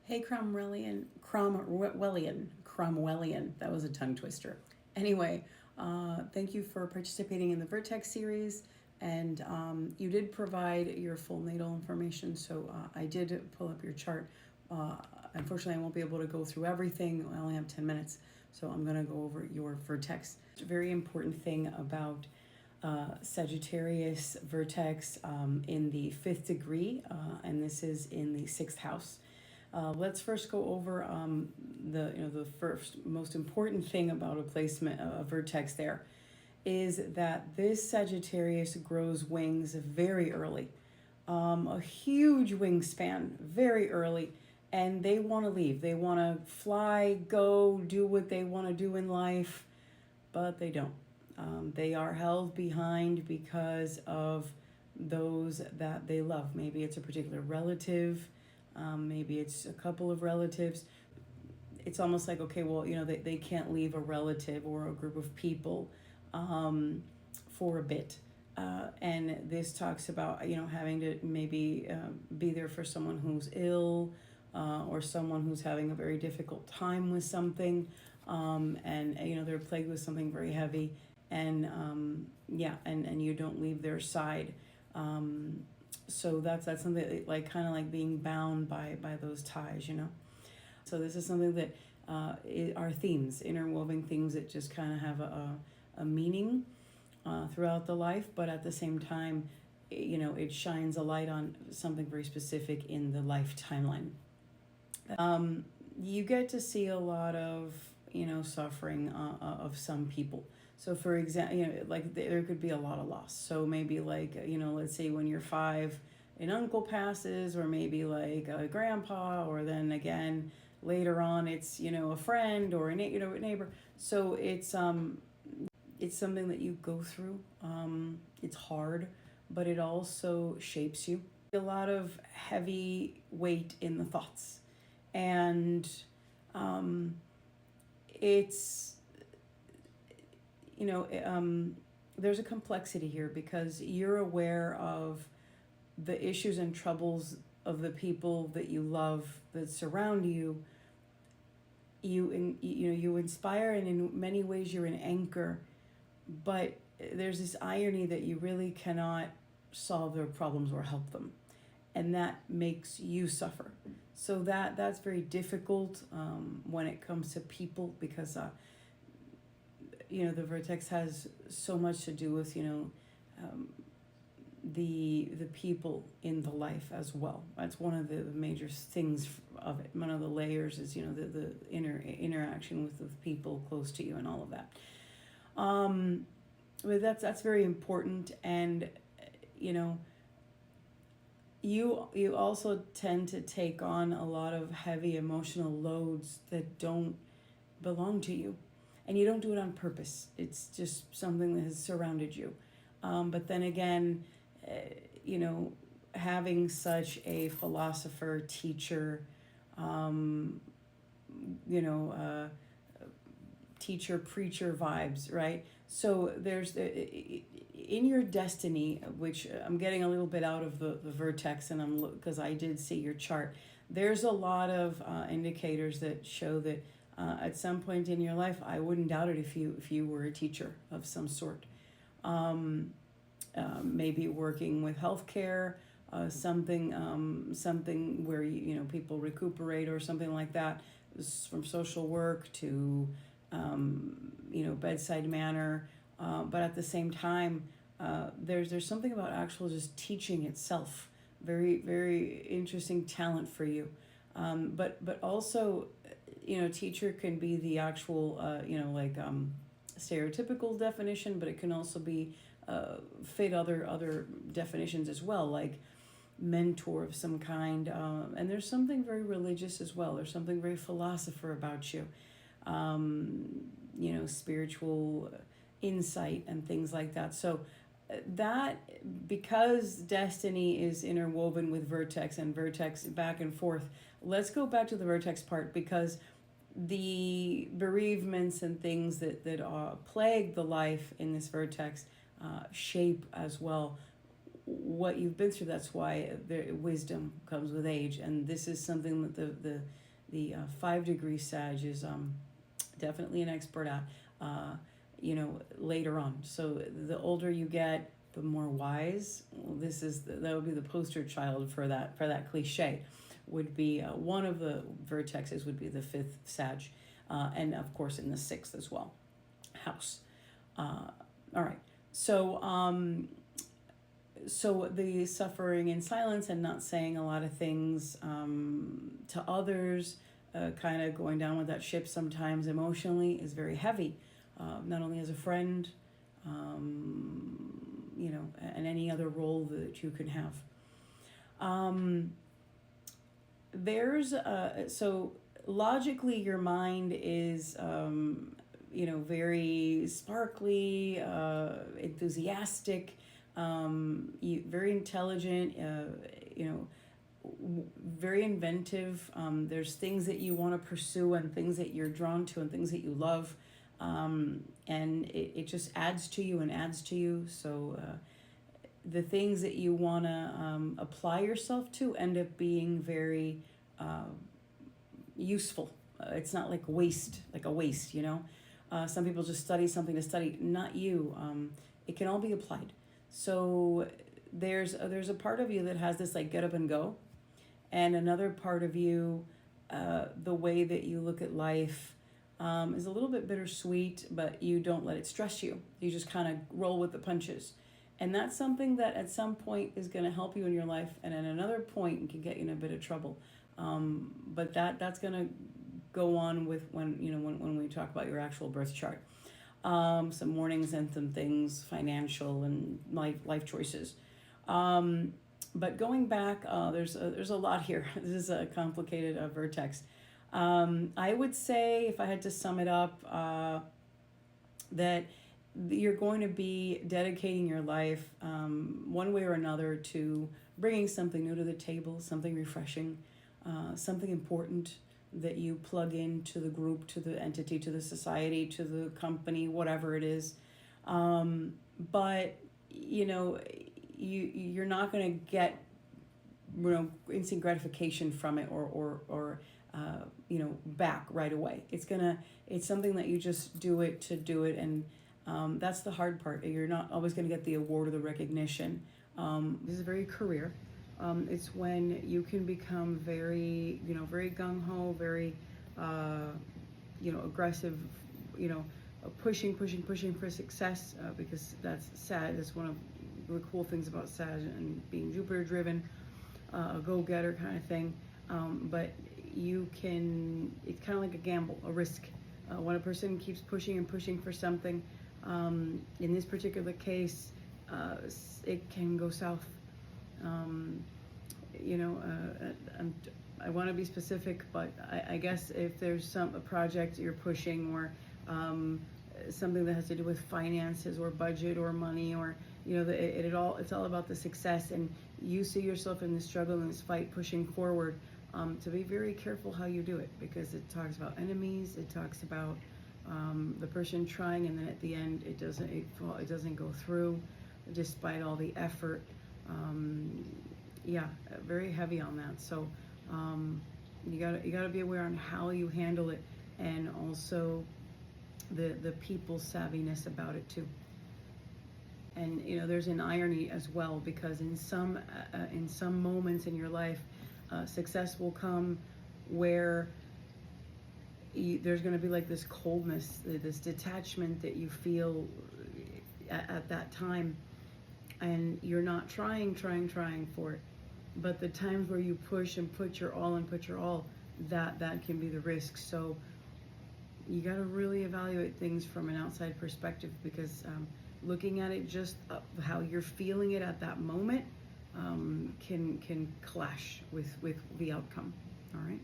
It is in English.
Hey, Cromwellian. That was a tongue twister. Anyway, thank you for participating in the Vertex series. And you did provide your full natal information, so I did pull up your chart. Uh, Unfortunately, I won't be able to go through everything. I only have 10 minutes, so I'm going to go over your vertex. A very important thing about Sagittarius vertex in the fifth degree, and this is in the sixth house. Let's first go over the first most important thing about a placement, a vertex there, is that this Sagittarius grows wings very early, a huge wingspan very early, and they want to leave. They want to fly, go, do what they want to do in life, but they don't. They are held behind because of those that they love. Maybe it's a particular relative, maybe it's a couple of relatives. It's almost like, okay, well, they can't leave a relative or a group of people for a bit. And this talks about, having to maybe be there for someone who's ill, or someone who's having a very difficult time with something, and they're plagued with something very heavy, and and you don't leave their side. So that's something that, like, kind of like being bound by those ties. So this is something that are themes, interwoven themes that just kind of have a meaning throughout the life, but at the same time, it shines a light on something very specific in the life timeline. You get to see a lot of suffering of some people. So for example, like there could be a lot of loss. So maybe, like, let's say when you're 5, an uncle passes, or maybe like a grandpa, or then again later on it's a friend or a neighbor. So it's something that you go through. It's hard, but it also shapes you. A lot of heavy weight in the thoughts, and it's there's a complexity here because you're aware of the issues and troubles of the people that you love, that surround you. You inspire, and in many ways you're an anchor, but there's this irony that you really cannot solve their problems or help them, and that makes you suffer. So that's very difficult when it comes to people, because the vertex has so much to do with the people in the life as well. That's one of the major things of it. One of the layers is the interaction with the people close to you and all of that. But that's very important, and you also tend to take on a lot of heavy emotional loads that don't belong to you, and you don't do it on purpose. It's just something that has surrounded you. But then again, having such a philosopher, teacher, um, you know, uh, teacher, preacher vibes, right? So there's in your destiny, which I'm getting a little bit out of the vertex, and because I did see your chart. There's a lot of indicators that show that at some point in your life, I wouldn't doubt it if you were a teacher of some sort. Um, Maybe working with healthcare, something where people recuperate or something like that, from social work to bedside manner, but at the same time, there's something about actual just teaching itself, very very interesting talent for you, but also teacher can be the actual stereotypical definition, but it can also be fit other definitions as well, like mentor of some kind, and there's something very religious as well. There's something very philosopher about you, spiritual insight and things like that. So that, because destiny is interwoven with vertex and vertex back and forth, let's go back to the vertex part, because the bereavements and things that plague the life in this vertex shape as well what you've been through. That's why wisdom comes with age, and this is something that the 5 degree Sag is definitely an expert at. Later on. So the older you get, the more wise. Well, that would be the poster child for that cliche. Would be one of the vertexes would be the 5th Sag, and of course in the 6th as well, house. All right. So the suffering in silence and not saying a lot of things to others, kind of going down with that ship sometimes emotionally is very heavy, not only as a friend, and any other role that you can have. So logically your mind is very sparkly, enthusiastic, very intelligent, very inventive. There's things that you want to pursue and things that you're drawn to and things that you love, and it just adds to you and adds to you. So the things that you want to apply yourself to end up being very useful. It's not like a waste, some people just study something to study. Not you. It can all be applied. So there's a part of you that has this like get up and go, and another part of you, the way that you look at life is a little bit bittersweet, but you don't let it stress you. You just kind of roll with the punches. And that's something that at some point is going to help you in your life, and at another point can get you in a bit of trouble. But that's going to go on with when we talk about your actual birth chart. Some warnings and some things, financial and life choices. But going back, there's a lot here. This is a complicated vertex. I would say, if I had to sum it up, that you're going to be dedicating your life one way or another to bringing something new to the table, something refreshing, something important that you plug into the group, to the entity, to the society, to the company, whatever it is. But you're not going to get instant gratification from it or back right away. It's something that you just do it to do it, and that's the hard part. You're not always going to get the award or the recognition. This is very career. It's when you can become very gung-ho, very, aggressive, pushing for success, because that's Sag. That's one of the cool things about Sag and being Jupiter-driven, a go-getter kind of thing. But it's kind of like a gamble, a risk. When a person keeps pushing and pushing for something, in this particular case, it can go south. I want to be specific, but I guess if there's a project you're pushing, or something that has to do with finances or budget or money, or it's all about the success, and you see yourself in this struggle, in this fight, pushing forward, to be very careful how you do it, because it talks about enemies, it talks about the person trying, and then at the end it doesn't go through despite all the effort. Very heavy on that. So you gotta be aware on how you handle it, and also the people savviness about it too. And there's an irony as well, because in some moments in your life, success will come where there's going to be like this coldness, this detachment that you feel at that time, and you're not trying for it. But the times where you push and put your all, that can be the risk. So you got to really evaluate things from an outside perspective, because looking at it just how you're feeling it at that moment can clash with the outcome. All right.